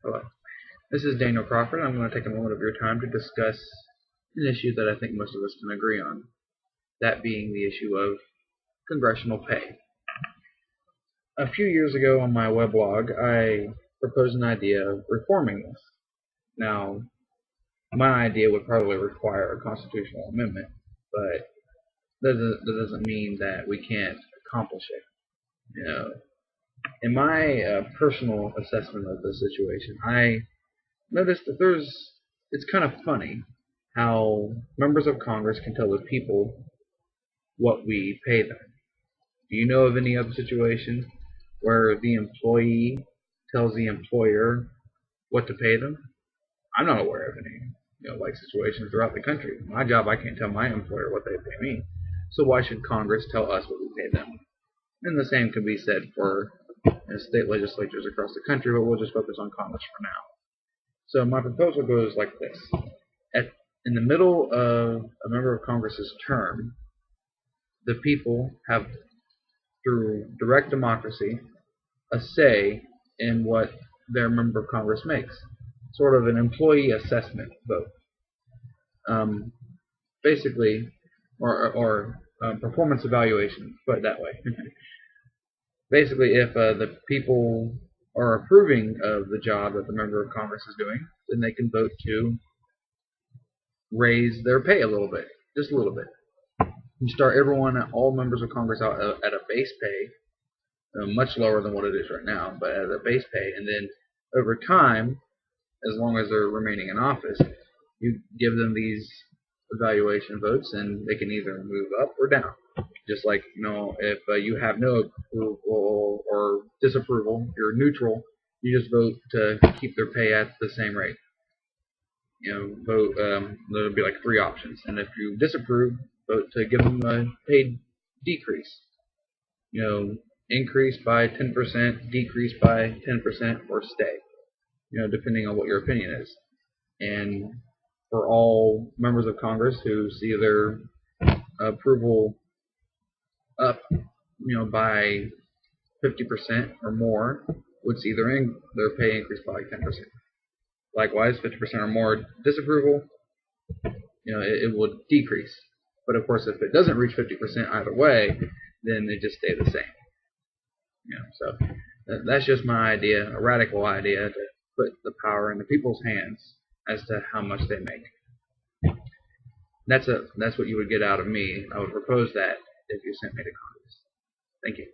Hello. This is Daniel Crawford. I'm going to take a moment of your time to discuss an issue that I think most of us can agree on, that being the issue of congressional pay. A few years ago on my weblog, I proposed an idea of reforming this. Now, my idea would probably require a constitutional amendment, but that doesn't mean that we can't accomplish it. In my personal assessment of the situation, I noticed that it's kind of funny how members of Congress can tell the people what we pay them. Do you know of any other situation where the employee tells the employer what to pay them? I'm not aware of any like situations throughout the country. My job, I can't tell my employer what they pay me. So why should Congress tell us what we pay them? And the same can be said for state legislatures across the country, but we'll just focus on Congress for now. So my proposal goes like this. In the middle of a member of Congress's term, the people have, through direct democracy, a say in what their member of Congress makes. Sort of an employee assessment vote. Basically, or performance evaluation, put it that way. Basically, if the people are approving of the job that the member of Congress is doing, then they can vote to raise their pay a little bit, just a little bit. You start all members of Congress out at a base pay, much lower than what it is right now, but at a base pay, and then over time, as long as they're remaining in office, you give them these evaluation votes, and they can either move up or down. Just like, if you have no approval or disapproval, you're neutral, you just vote to keep their pay at the same rate. Vote, there'll be like 3 options. And if you disapprove, vote to give them a pay decrease. Increase by 10%, decrease by 10%, or stay. Depending on what your opinion is. And for all members of Congress who see their approval up, by 50% or more, would see their pay increase by like 10%. Likewise, 50% or more disapproval, it will decrease. But of course, if it doesn't reach 50% either way, then they just stay the same. So that's just my idea, a radical idea, to put the power in the people's hands as to how much they make. That's what you would get out of me. I would propose that if you sent me to Congress. Thank you.